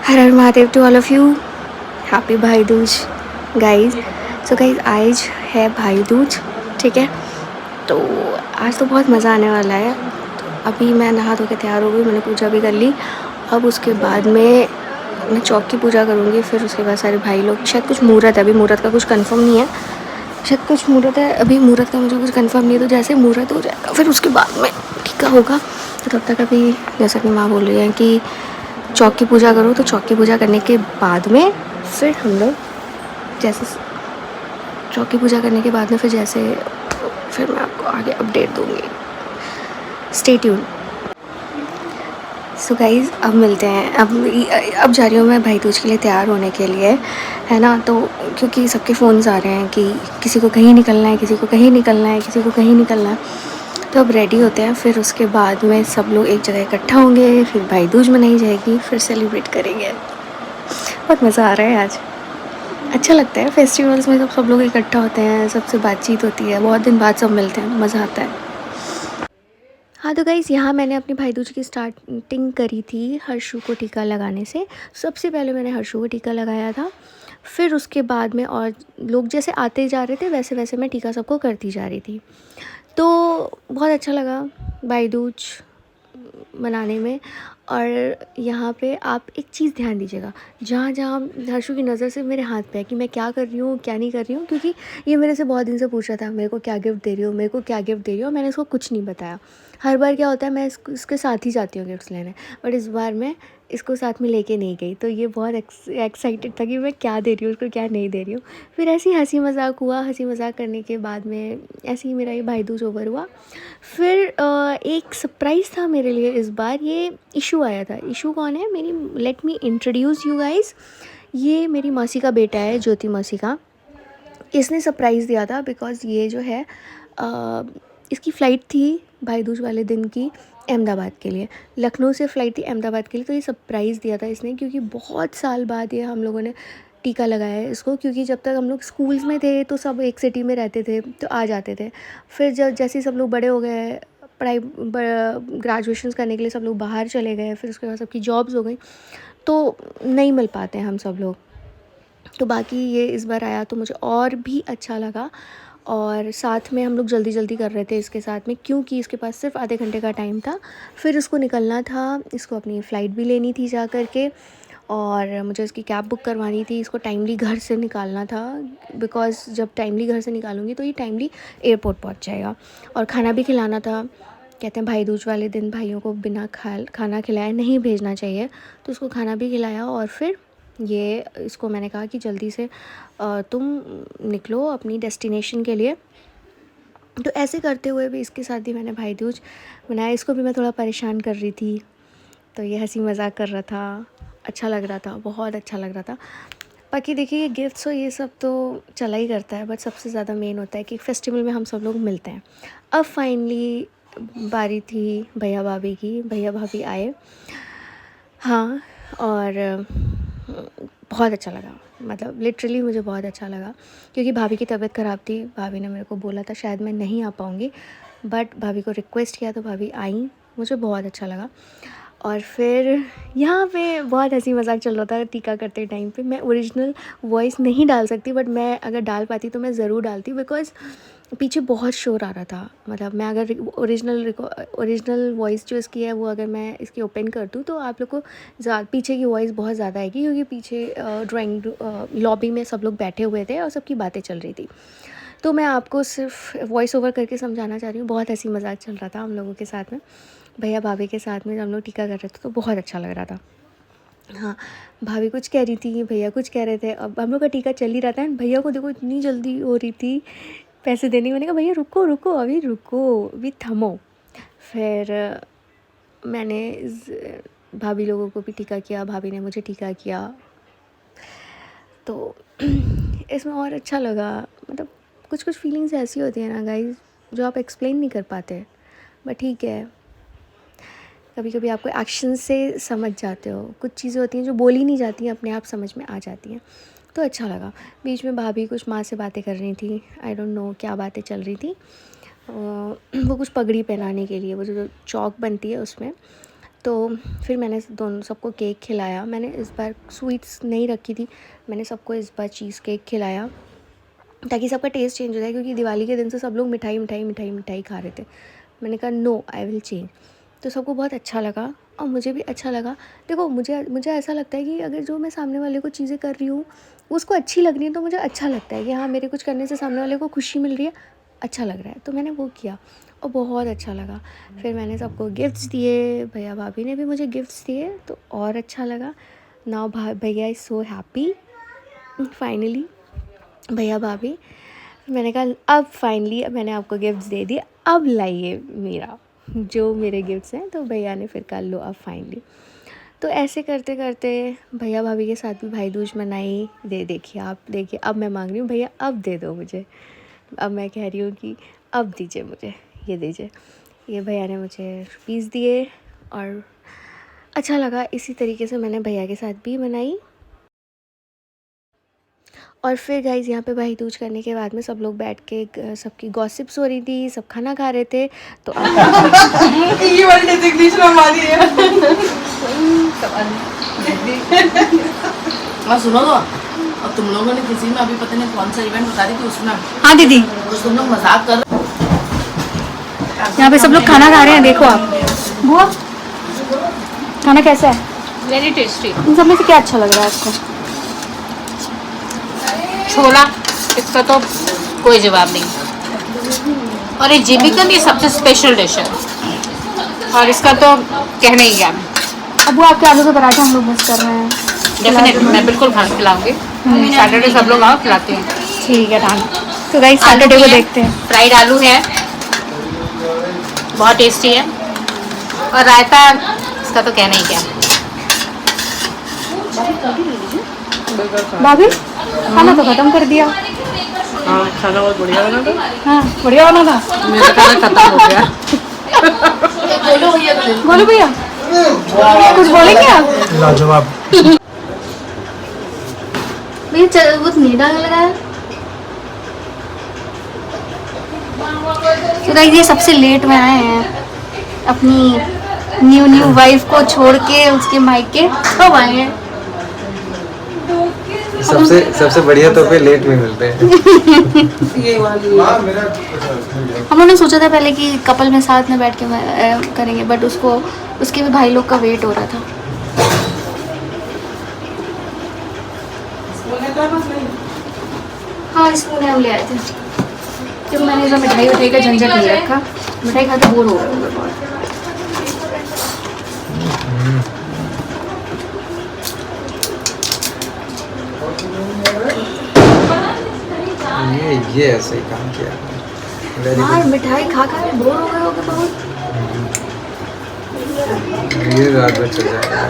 Her Har Mahadev to all of you. Happy Bhai Dooj guys. So guys आज है भाई दूज, ठीक है। तो आज तो बहुत मज़ा आने वाला है। तो अभी मैं नहा धो के तैयार हो गई, मैंने पूजा भी कर ली। अब उसके बाद में मैं चौक की पूजा करूँगी, फिर उसके बाद सारे भाई लोग, शायद कुछ मुहूर्त है, अभी मुहूर्त का कुछ कंफर्म नहीं है, शायद कुछ मुहूर्त है, अभी मुहूर्त का मुझे कुछ कंफर्म नहीं है। तो जैसे मुहूर्त हो जाएगा फिर उसके बाद में टीका होगा। तो तब तक अभी जैसा कि माँ बोल रही है कि चौक की पूजा करो, तो चौक की पूजा करने के बाद में फिर हम लोग जैसे चौक की पूजा करने के बाद में फिर मैं आपको आगे अपडेट दूँगी। Stay tune. सो गाइज़ अब मिलते हैं। अब जा रही हूँ मैं भाई दूज के लिए तैयार होने के लिए, है ना। तो क्योंकि सबके फ़ोन्स आ रहे हैं कि किसी को कहीं निकलना है, किसी को कहीं निकलना है, किसी को कहीं निकलना है। तो अब रेडी होते हैं, फिर उसके बाद में सब लोग एक जगह इकट्ठा होंगे, फिर भाई दूज मनाई जाएगी, फिर सेलिब्रेट करेंगे। बहुत मज़ा आ रहा है आज। अच्छा लगता है फेस्टिवल्स में जब सब लोग इकट्ठा होते हैं, सबसे बातचीत होती है, बहुत दिन बाद सब मिलते हैं, मज़ा आता है। हाँ तो गाइज़, यहाँ मैंने अपनी भाई दूज की स्टार्टिंग करी थी हर्षू को टीका लगाने से। सबसे पहले मैंने हर्षू को टीका लगाया था, फिर उसके बाद में और लोग जैसे आते जा रहे थे वैसे वैसे मैं टीका सबको करती जा रही थी। तो बहुत अच्छा लगा भाई दूज मनाने में। और यहाँ पे आप एक चीज़ ध्यान दीजिएगा, जहाँ जहाँ हर्षू की नज़र से मेरे हाथ पे है कि मैं क्या कर रही हूँ क्या नहीं कर रही हूँ, क्योंकि ये मेरे से बहुत दिन से पूछ रहा था मेरे को क्या गिफ्ट दे रही हो, मेरे को क्या गिफ्ट दे रही हो। मैंने इसको कुछ नहीं बताया। हर बार क्या होता है, मैं इसके साथ ही जाती हूँ गिफ्ट्स लेने, बट इस बार मैं इसको साथ में लेके नहीं गई। तो ये बहुत एक्साइटेड था कि मैं क्या दे रही हूँ उसको, क्या नहीं दे रही हूँ। फिर ऐसे ही हंसी मजाक हुआ, हंसी मजाक करने के बाद में ऐसे ही मेरा ये भाई दूज ओवर हुआ। फिर एक सरप्राइज़ था मेरे लिए इस बार, ये इशू आया था। इशू कौन है? मेरी, let me introduce you guys. ये मेरी मासी का बेटा है, ज्योति मासी का। इसने सरप्राइज़ दिया था बिकॉज़ ये जो है इसकी फ़्लाइट थी भाई दूज वाले दिन की अहमदाबाद के लिए। लखनऊ से फ़्लाइट थी अहमदाबाद के लिए, तो ये सरप्राइज़ दिया था इसने, क्योंकि बहुत साल बाद ये हम लोगों ने टीका लगाया है इसको। क्योंकि जब तक हम लोग स्कूल्स में थे तो सब एक सिटी में रहते थे तो आ जाते थे। फिर जब जैसे ही सब लोग बड़े हो गए, पढ़ाई ग्रेजुएशंस करने के लिए सब लोग बाहर चले गए, फिर उसके बाद सबकी जॉब्स हो गई, तो नहीं मिल पाते हैं हम सब लोग। तो बाकी ये इस बार आया तो मुझे और भी अच्छा लगा। और साथ में हम लोग जल्दी जल्दी कर रहे थे इसके साथ में, क्योंकि इसके पास सिर्फ आधे घंटे का टाइम था, फिर इसको निकलना था, इसको अपनी फ़्लाइट भी लेनी थी जा कर के, और मुझे इसकी कैब बुक करवानी थी, इसको टाइमली घर से निकालना था। बिकॉज़ जब टाइमली घर से निकालूंगी तो ये टाइमली एयरपोर्ट पहुंच जाएगा। और खाना भी खिलाना था। कहते हैं भाई दूज वाले दिन भाइयों को बिना खाना खिलाए नहीं भेजना चाहिए, तो उसको खाना भी खिलाया। और फिर ये इसको मैंने कहा कि जल्दी से तुम निकलो अपनी डेस्टिनेशन के लिए। तो ऐसे करते हुए भी इसके साथ भी मैंने भाई दूज मनाया। इसको भी मैं थोड़ा परेशान कर रही थी, तो ये हंसी मजाक कर रहा था, अच्छा लग रहा था, बहुत अच्छा लग रहा था। बाकी देखिए, ये गिफ्ट्स और ये सब तो चला ही करता है, बट सबसे ज़्यादा मेन होता है कि फेस्टिवल में हम सब लोग मिलते हैं। अब फाइनली बारी थी भैया भाभी की, भैया भाभी आए। हाँ, और बहुत अच्छा लगा, मतलब लिटरली मुझे बहुत अच्छा लगा, क्योंकि भाभी की तबीयत ख़राब थी। भाभी ने मेरे को बोला था शायद मैं नहीं आ पाऊँगी, बट भाभी को रिक्वेस्ट किया तो भाभी आई, मुझे बहुत अच्छा लगा। और फिर यहाँ पे बहुत हंसी मजाक चल रहा था टीका करते टाइम पे। मैं ओरिजिनल वॉइस नहीं डाल सकती, बट मैं अगर डाल पाती तो मैं ज़रूर डालती, बिकॉज़ पीछे बहुत शोर आ रहा था। मतलब मैं अगर ओरिजिनल वॉइस जो इसकी है वो अगर मैं इसकी ओपन कर दूँ तो आप लोग को पीछे की वॉइस बहुत ज़्यादा आएगी, क्योंकि पीछे ड्राइंग लॉबी में सब लोग बैठे हुए थे और सबकी बातें चल रही थी। तो मैं आपको सिर्फ वॉइस ओवर करके समझाना चाह रही हूँ। बहुत हंसी मजाक चल रहा था हम लोगों के साथ में, भैया भाभी के साथ में, जब हम लोग टीका कर रहे थे तो बहुत अच्छा लग रहा था। हाँ, भाभी कुछ कह रही थी, भैया कुछ कह रहे थे। अब हम लोग का टीका चल ही रहा था, भैया को देखो इतनी जल्दी हो रही थी पैसे देने की। मैंने कहा भैया रुको रुको, अभी रुको, अभी थमो। फिर मैंने भाभी लोगों को भी टीका किया, भाभी ने मुझे टीका किया, तो इसमें और अच्छा लगा। मतलब कुछ कुछ फीलिंग्स ऐसी होती है ना गाइस, जो आप एक्सप्लेन नहीं कर पाते, बट ठीक है, कभी कभी आपको एक्शन से समझ जाते हो। कुछ चीज़ें होती हैं जो बोली नहीं जाती हैं, अपने आप समझ में आ जाती हैं, तो अच्छा लगा। बीच में भाभी कुछ माँ से बातें कर रही थी, आई डोंट नो क्या बातें चल रही थी। वो कुछ पगड़ी पहनाने के लिए, वो जो चौक बनती है उसमें, तो फिर मैंने दोनों सबको केक खिलाया। मैंने इस बार स्वीट्स नहीं रखी थी, मैंने सबको इस बार चीज़ केक खिलाया ताकि सबका टेस्ट चेंज हो जाए, क्योंकि दिवाली के दिन से सब लोग मिठाई मिठाई मिठाई मिठाई खा रहे थे। मैंने कहा नो, आई विल चेंज। तो सबको बहुत अच्छा लगा और मुझे भी अच्छा लगा। देखो मुझे ऐसा लगता है कि अगर जो मैं सामने वाले को चीज़ें कर रही हूँ उसको अच्छी लग रही है तो मुझे अच्छा लगता है कि हाँ, मेरे कुछ करने से सामने वाले को खुशी मिल रही है, अच्छा लग रहा है, तो मैंने वो किया और बहुत अच्छा लगा। फिर मैंने सबको गिफ्ट्स दिए, भैया भाभी ने भी मुझे गिफ्ट्स दिए तो और अच्छा लगा। नाउ भैया इज़ सो हैप्पी फाइनली, भैया भाभी। मैंने कहा अब फाइनली मैंने आपको गिफ्ट्स दे दिए, अब लाइए मेरा जो मेरे गिफ्ट्स हैं। तो भैया ने फिर कर लो अब फाइनली। तो ऐसे करते करते भैया भाभी के साथ भी भाई दूज मनाई। देखिए आप, देखिए अब मैं मांग रही हूँ भैया अब दे दो मुझे। अब मैं कह रही हूँ कि अब दीजिए मुझे, ये दीजिए। ये भैया ने मुझे रुपीस दिए और अच्छा लगा। इसी तरीके से मैंने भैया के साथ भी मनाई। और फिर गाइज़ यहाँ पे भाई दूज करने के बाद में सब लोग बैठ के सबकी गॉसिप्स हो रही थी, सब खाना खा रहे थे। तो ये वाली डेजिग्नेशन हमारी है। सुनो तो, अब तुम लोगों ने किसी में अभी पता नहीं कौन सा इवेंट बता रही थी उसमें। हाँ दीदी, उस तुम लोग मजाक कर रहे। यहाँ पे सब लोग खाना खा रहे हैं, देखो आप। बुआ खाना कैसा है? Very tasty. इन सब में से क्या अच्छा लग रहा है आपको? छोला, इसका तो कोई जवाब नहीं। और ये जेबी का भी सबसे स्पेशल डिश है और इसका तो कहना ही क्या। अब वो आपके आलू के पराठे हम लोग मिस कर रहे हैं। डेफिनेटली मैं बिल्कुल खाना खिलाऊंगी। सैटरडे सब लोग आओ, खिलाती हूँ। ठीक है डन। तो गाइस सैटरडे को देखते हैं। फ्राइड आलू है, बहुत टेस्टी है। और रायता, इसका तो कहना ही क्या। भाभी खाना तो खत्म कर दिया। हाँ, खाना बहुत बढ़िया बना था। हाँ बढ़िया बना था। मेरा खाना खत्म हो गया। बोलो भैया, कुछ बोलेंगे आप? लाजवाब। भैया वो नीला लगा है। तो गाइस ये सबसे लेट में आए हैं अपनी न्यू वाइफ को छोड़ के उसके मायके। कब आए हैं? सबसे बढ़िया तोहफे लेट में मिलते हैं। ये वाली हम लोगों ने सोचा था पहले कि कपल में साथ में बैठ के करेंगे, बट उसके भी भाई लोग का वेट हो रहा था। हाँ स्पून हम ले आए थे, क्योंकि मैंने इस मिठाई का झंझट नहीं रखा। मिठाई खाते बोर हो गए बहुत। ये ऐसे ही काम किया। यार मिठाई खा खा के बोर हो गए होगे बहुत। ये रात में चल जाएगा।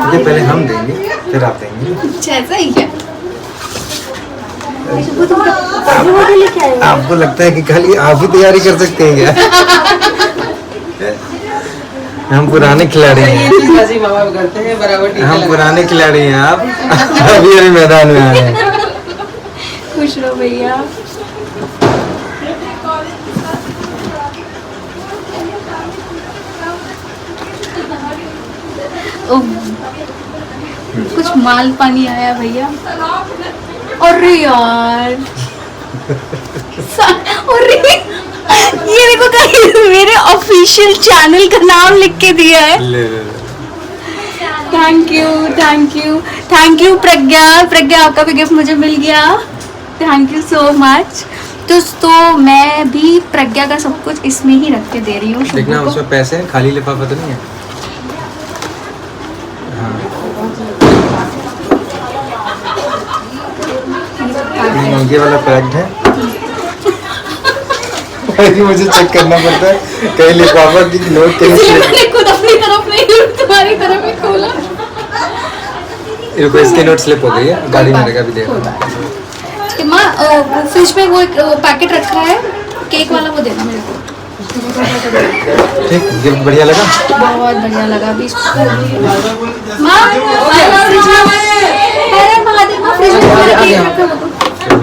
ये पहले हम देंगे फिर आप देंगे। ऐसा ही क्या? आपको लगता है कि खाली आप ही तैयारी कर सकते हैं क्या? हम पुराने खिलाड़ी हैं। करते हैं बराबर। हम पुराने खिलाड़ी हैं, आप अभी अभी मैदान में आए हैं। खुश रहो भैया। कुछ माल पानी आया भैया। अरे यार अरे ये देखो कहीं मेरे ऑफिशियल चैनल का नाम लिख के दिया है। थैंक यू प्रज्ञा आपका भी गिफ्ट मुझे मिल गया। Thank you so much. तो मैं भी प्रज्ञा का सब कुछ इसमें ही रख के दे रही हूँ। देखना उसमें पैसे हैं, खाली लिफाफा तो नहीं है। हाँ। ये वाला पैक्ड है। मुझे चेक करना पड़ता है कहीं लिफाफा की नोट कहीं से। खुद अपनी तरफ नहीं तुम्हारी तरफ ही खोला। रुको इसकी नोट स्लिप हो गई है, गाड़ी में लगा भी देगा। माँ फ्रिज में वो पैकेट रखा है केक वाला, वो देना मेरे को। ठीक, गिफ्ट बढ़िया लगा। बहुत बढ़िया लगा। माँ फ्रिज में, अरे महादेव माँ फ्रिज में केक रखा है।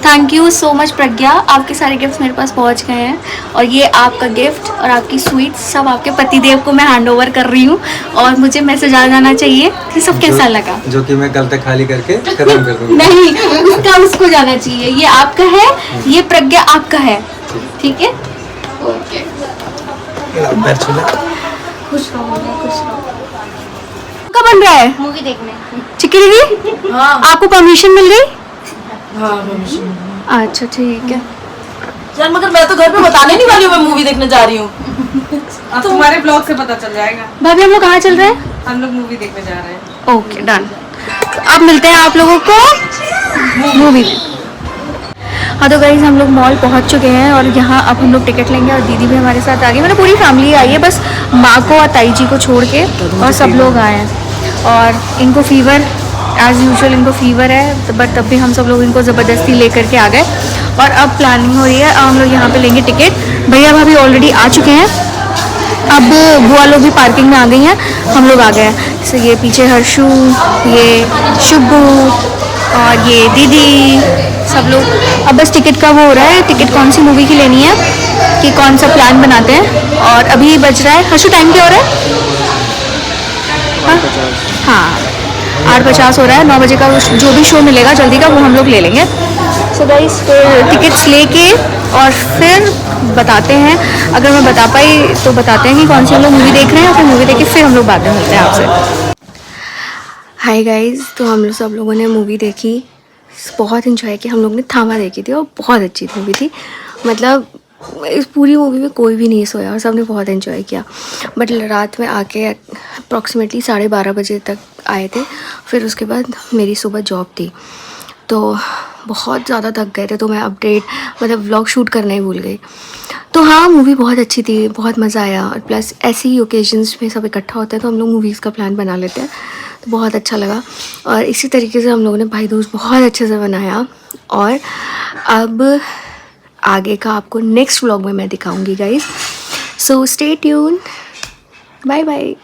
थैंक यू सो मच प्रज्ञा, आपके सारे गिफ्ट्स मेरे पास पहुंच गए हैं और ये आपका गिफ्ट और आपकी स्वीट्स सब आपके पतिदेव को मैं हैंड ओवर कर रही हूँ और मुझे मैसेज आ जाना चाहिए कि सब कैसा लगा। जो कि मैं कल तक खाली करके खत्म कर दूंगा। नहीं, उसका उसको जाना चाहिए, ये आपका है, ये प्रज्ञा आपका है, ठीक है? ओके, खुश रहो, खुश रहो। कब बन रहा है मूवी देखने। चिक्की दीदी? हाँ आपको परमिशन मिल गई? हाँ permission। अच्छा ठीक है। यार मगर मैं तो घर पे बताने नहीं वाली हूँ मैं मूवी देखने जा रही हूँ। अब तुम्हारे ब्लॉग से पता चल जाएगा। भाभी हम लोग कहाँ चल रहे हैं? हम लोग मूवी देखने जा रहे हैं। ओके डन, अब मिलते हैं आप लोगों को मूवी में। हाँ तो गाइस हम लोग मॉल पहुँच चुके हैं और यहाँ अब हम लोग टिकट लेंगे और दीदी भी हमारे साथ आ गई, मतलब पूरी फैमिली आई है, बस माँ को और ताई जी को छोड़ के और सब लोग आए हैं। और इनको फीवर एज़ यूजुअल इनको फीवर है, बट तब भी हम सब लोग इनको ज़बरदस्ती लेकर के आ गए और अब प्लानिंग हो रही है, हम लोग यहाँ पे लेंगे टिकट। भैया भाभी ऑलरेडी आ चुके हैं, अब बुआ लोग भी पार्किंग में आ गई हैं, हम लोग आ गए हैं। जैसे ये पीछे हर्षू, ये शुभू और ये दीदी, सब लोग। अब बस टिकट का वो हो रहा है, टिकट कौन सी मूवी की लेनी है कि कौन सा प्लान बनाते हैं। और अभी बज रहा है, हर्षू टाइम क्या हो रहा है? हाँ 8:50 हो रहा है, 9 बजे का जो भी शो मिलेगा जल्दी का वो हम लोग ले लेंगे। सो गाइस फिर टिकट्स लेके और फिर बताते हैं, अगर मैं बता पाई तो बताते हैं कि कौन सी हम लोग मूवी देख रहे हैं और फिर मूवी देख के फिर हम लोग बाद में मिलते हैं आपसे। हाय गाइस, तो हम लोग सब लोगों ने मूवी देखी, बहुत इन्जॉय किया। हम लोग ने थामा देखी थी और बहुत अच्छी मूवी थी, मतलब इस पूरी मूवी में कोई भी नहीं सोया और सबने बहुत इन्जॉय किया। बट रात में आके अप्रॉक्सीमेटली 12:30 बजे तक आए थे, फिर उसके बाद मेरी सुबह जॉब थी तो बहुत ज़्यादा थक गए थे, तो मैं अपडेट मतलब व्लॉग शूट करना ही भूल गई। तो हाँ मूवी बहुत अच्छी थी, बहुत मज़ा आया और प्लस ऐसी ही ओकेजन्स में सब इकट्ठा होते हैं तो हम लोग मूवीज़ का प्लान बना लेते हैं, तो बहुत अच्छा लगा। और इसी तरीके से हम लोगों ने भाई दूज बहुत अच्छे से बनाया और अब आगे का आपको नेक्स्ट व्लॉग में मैं दिखाऊंगी guys, so stay tune, bye bye.